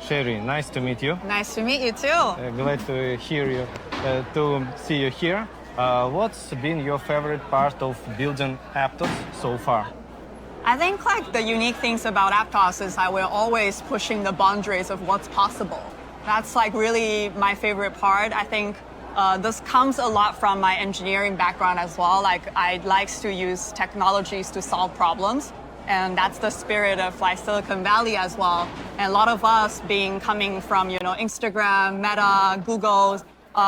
Sherry, nice to meet you. Nice to meet you too. Glad to hear you, to see you here. What's been your favorite part of building Aptos so far? I think like the unique things about Aptos is that we're always pushing the boundaries of what's possible. That's like really my favorite part. I think this comes a lot from my engineering background as well. Like I like to use technologies to solve problems. And that's the spirit of like Silicon Valley as well. And a lot of us coming from, Instagram, Meta, Google,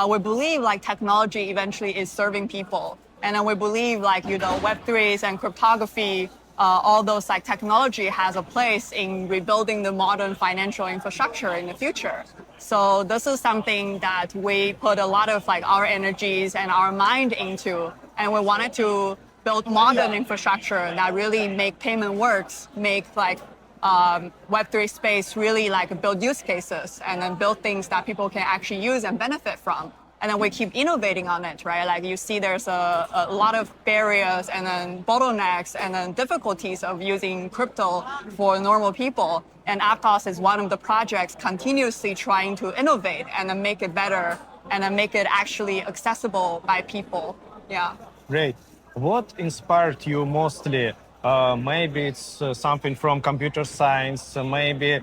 we believe like technology eventually is serving people. And then we believe like, Web3s and cryptography, all those like technology has a place in rebuilding the modern financial infrastructure in the future. So this is something that we put a lot of like our energies and our mind into, and we wanted to build modern infrastructure that really make payment works, make like Web3 space really like build use cases and then build things that people can actually use and benefit from. And then we keep innovating on it, right? Like you see there's a lot of barriers and then bottlenecks and then difficulties of using crypto for normal people. And Aptos is one of the projects continuously trying to innovate and then make it better and then make it actually accessible by people. Yeah. Great. What inspired you mostly? Maybe it's something from computer science, maybe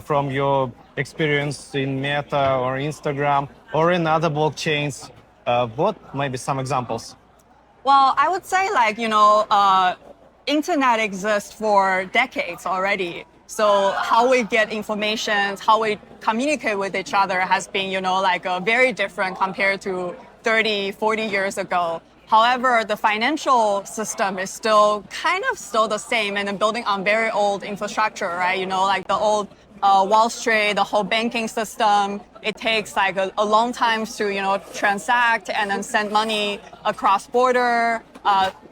from your experience in Meta or Instagram or in other blockchains. What maybe some examples? Well, I would say like, internet exists for decades already. So how we get information, how we communicate with each other has been, very different compared to 30, 40 years ago. However, the financial system is still the same and then building on very old infrastructure, right? Like the old Wall Street, the whole banking system. It takes like a long time to, transact and then send money across border.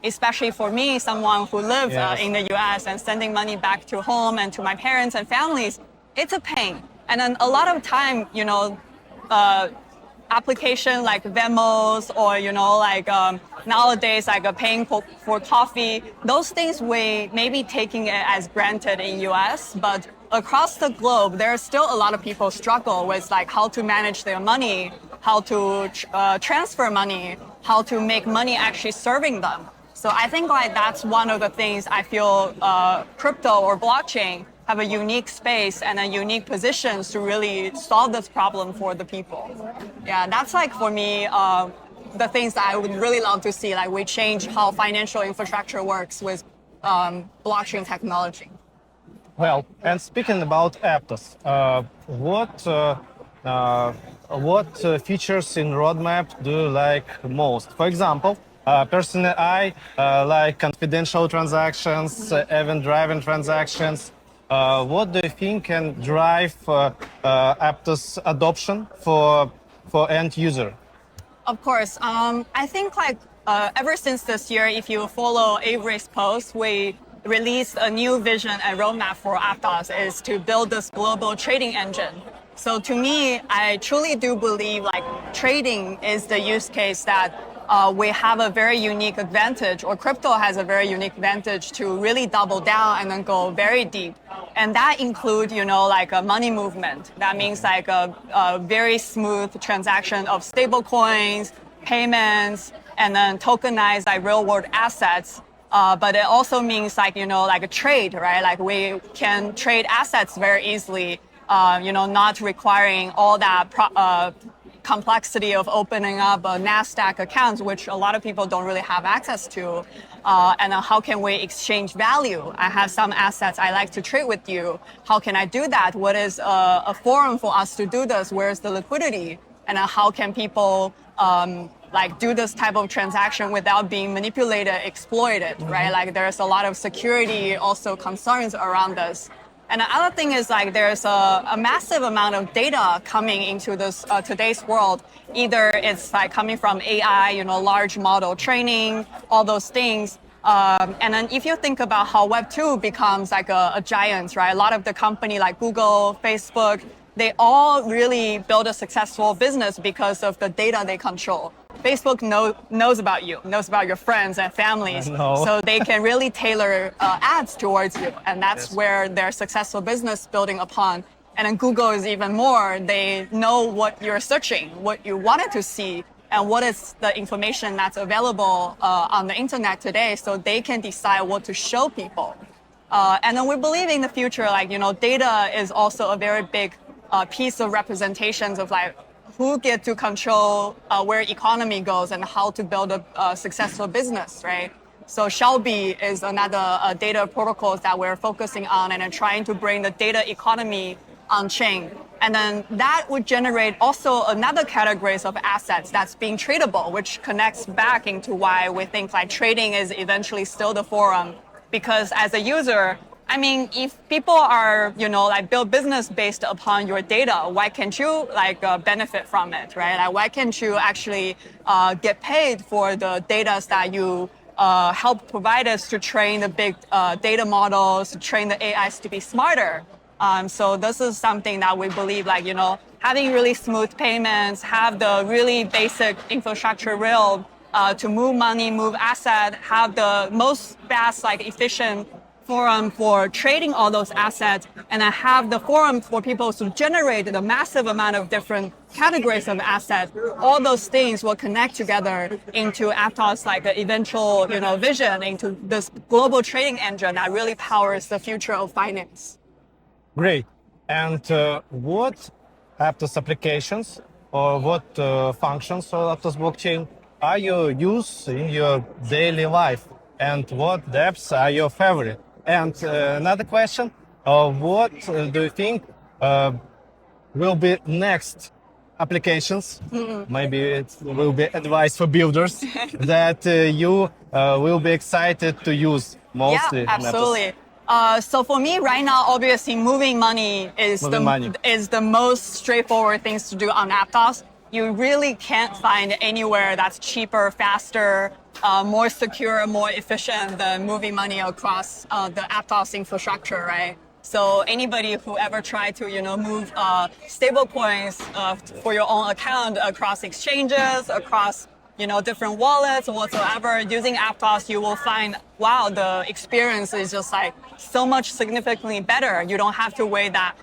Especially for me, someone who lives in the US and sending money back to home and to my parents and families, it's a pain. And then a lot of time, application like Venmos or, nowadays like paying for coffee, those things we may be taking it as granted in US, but across the globe, there are still a lot of people struggle with like how to manage their money, how to transfer money, how to make money actually serving them. So I think like that's one of the things I feel crypto or blockchain have a unique space and a unique positions to really solve this problem for the people. Yeah, that's like for me, the things that I would really love to see, like we change how financial infrastructure works with blockchain technology. Well, and speaking about Aptos, what features in roadmap do you like most? For example, personally, I like confidential transactions, event-driven transactions. What do you think can drive Aptos adoption for end user? Of course, I think like ever since this year, if you follow Avery's post, we released a new vision and roadmap for Aptos is to build this global trading engine. So to me, I truly do believe like trading is the use case that we have a very unique advantage, or crypto has a very unique advantage to really double down and then go very deep. And that includes, like a money movement. That means like a very smooth transaction of stable coins, payments, and then tokenized like real world assets. But it also means like, like a trade, right? Like we can trade assets very easily, not requiring all that complexity of opening up a NASDAQ account, which a lot of people don't really have access to. And how can we exchange value? I have some assets I like to trade with you. How can I do that? What is a forum for us to do this? Where's the liquidity? And how can people do this type of transaction without being manipulated, exploited, right? Like there's a lot of security also concerns around this. And the other thing is like there's a massive amount of data coming into this today's world. Either it's like coming from AI, large model training, all those things. And then if you think about how Web2 becomes like a giant, right? A lot of the company like Google, Facebook, they all really build a successful business because of the data they control. Facebook knows about you, knows about your friends and families, so they can really tailor ads towards you, and that's where their successful business building upon. And then Google is even more. They know what you're searching, what you wanted to see, and what is the information that's available on the internet today, so they can decide what to show people. And then we believe in the future, like, data is also a very big piece of representations of like who get to control where economy goes and how to build a successful business, right? So Xiao is another data protocol that we're focusing on and trying to bring the data economy on chain. And then that would generate also another categories of assets that's being tradable, which connects back into why we think like trading is eventually still the forum. Because as a user, I mean, if people are, like build business based upon your data, why can't you benefit from it, right? Like, why can't you actually get paid for the data that you help providers to train the big data models, to train the AIs to be smarter? So this is something that we believe, having really smooth payments, have the really basic infrastructure rail to move money, move asset, have the most fast, efficient forum for trading all those assets, and then have the forum for people to generate the massive amount of different categories of assets. All those things will connect together into Aptos, eventual, vision into this global trading engine that really powers the future of finance. Great. And what Aptos applications or what functions of Aptos blockchain are you use in your daily life? And what dApps are your favorite? And another question, what do you think will be next applications? Maybe it will be advice for builders that you will be excited to use mostly. Yeah, absolutely. So for me right now, obviously moving money is the most straightforward things to do on Aptos. You really can't find anywhere that's cheaper, faster, more secure, more efficient than moving money across the Aptos infrastructure, right? So anybody who ever tried to, move stable coins for your own account across exchanges, across different wallets or whatsoever, using Aptos, you will find, wow, the experience is just so much significantly better. You don't have to wait that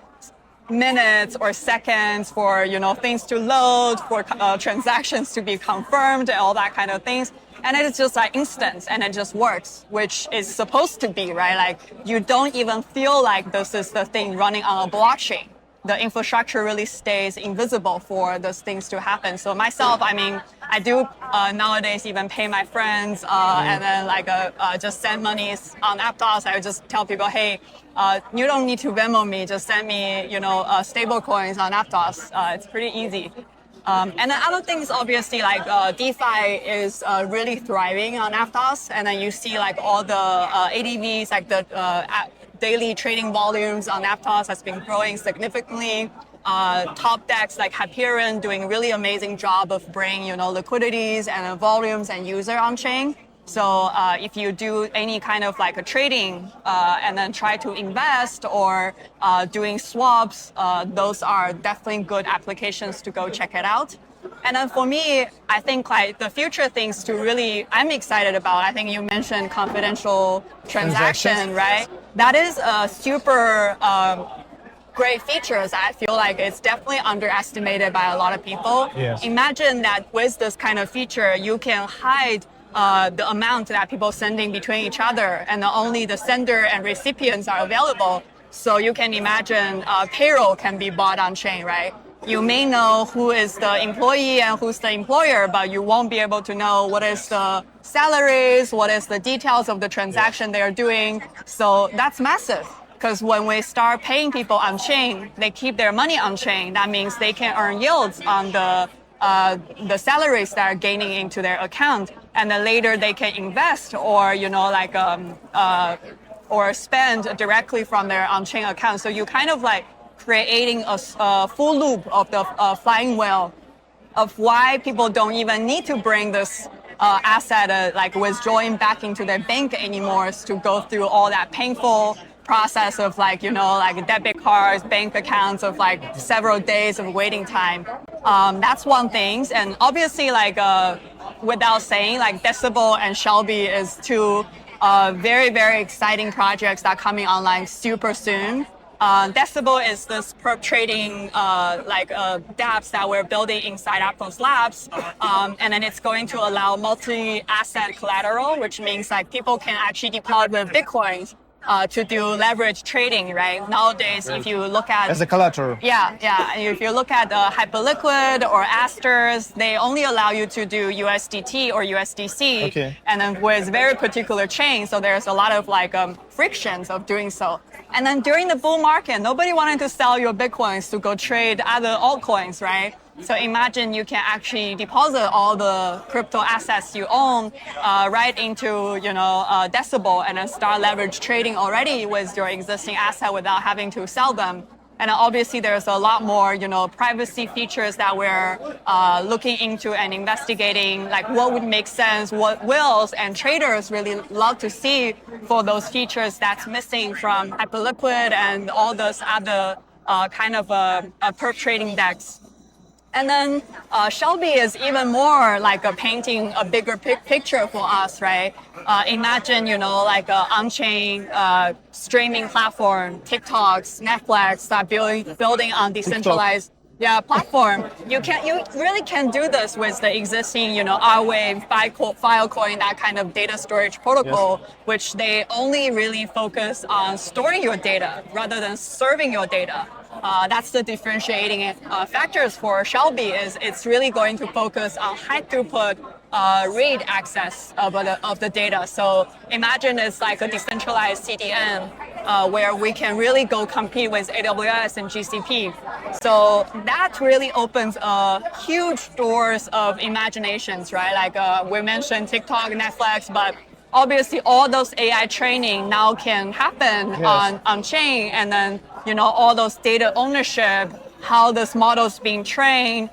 minutes or seconds for, things to load, for transactions to be confirmed and all that kind of things. And it's just instant and it just works, which is supposed to be, right? You don't even feel like this is the thing running on a blockchain. The infrastructure really stays invisible for those things to happen. So myself, I do nowadays even pay my friends and then just send money on Aptos. I would just tell people, hey, you don't need to Venmo me, just send me, stable coins on Aptos. It's pretty easy. And then other things, obviously, DeFi is really thriving on Aptos. And then you see all the ADVs, the daily trading volumes on Aptos has been growing significantly. Top decks like Hyperion doing really amazing job of bringing, liquidities and volumes and user on chain. So if you do any kind of a trading and then try to invest or doing swaps, those are definitely good applications to go check it out. And then for me, I think the future things to really, I'm excited about, I think you mentioned confidential transaction, right? That is a super great features. I feel like it's definitely underestimated by a lot of people. Yes. Imagine that with this kind of feature, you can hide the amount that people sending between each other, and only the sender and recipients are available. So you can imagine payroll can be bought on chain, right? You may know who is the employee and who's the employer, but you won't be able to know what is the salaries, what is the details of the transaction they're doing. So that's massive. Because when we start paying people on chain, they keep their money on chain. That means they can earn yields on the salaries that are gaining into their account, and then later they can invest or or spend directly from their on-chain account. So you kind of creating a full loop of the flying wheel of why people don't even need to bring this asset withdrawing back into their bank anymore to go through all that painful process of debit cards, bank accounts of several days of waiting time. That's one thing. And obviously without saying Decibel and Xiao is two very, very exciting projects that are coming online super soon. Decibel is this perp trading dApps that we're building inside Aptos Labs, and then it's going to allow multi-asset collateral, which means like people can actually deposit with Bitcoins to do leverage trading, right? Nowadays, if you look at As a collateral. yeah. If you look at Hyperliquid or Aptos, they only allow you to do USDT or USDC, Okay. and then with very particular chains. So there's a lot of frictions of doing so. And then during the bull market, nobody wanted to sell your Bitcoins to go trade other altcoins, right? So imagine you can actually deposit all the crypto assets you own right into Decibel and then start leverage trading already with your existing asset without having to sell them. And obviously, there's a lot more, privacy features that we're looking into and investigating, like what would make sense, what wills and traders really love to see for those features that's missing from Hyperliquid and all those other perp trading decks. And then Shelby is even more like painting a bigger picture for us, right? Imagine, like an on-chain streaming platform, TikToks, Netflix, start building on decentralized platform. You really can do this with the existing, R-Wave, Filecoin, that kind of data storage protocol, yes, which they only really focus on storing your data rather than serving your data. That's the differentiating factors for Shelby is it's really going to focus on high throughput read access of the data. So imagine it's like a decentralized CDN where we can really go compete with AWS and GCP. So that really opens huge doors of imaginations, right? Like we mentioned TikTok, Netflix, but obviously all those AI training now can happen, yes, on chain, and then all those data ownership, how this model is being trained,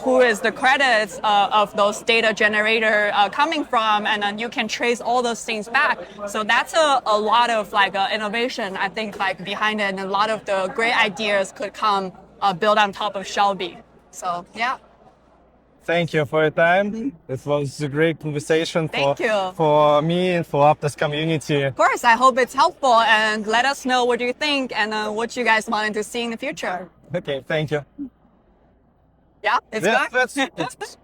who is the credits of those data generator coming from, and then you can trace all those things back. So that's a lot of innovation, I think, behind it, and a lot of the great ideas could come built on top of Shelby. So yeah. Thank you for your time. It was a great conversation for me and for Aptos community. Of course, I hope it's helpful, and let us know what you think and what you guys wanted to see in the future. Okay, thank you. Yeah, it's good. That's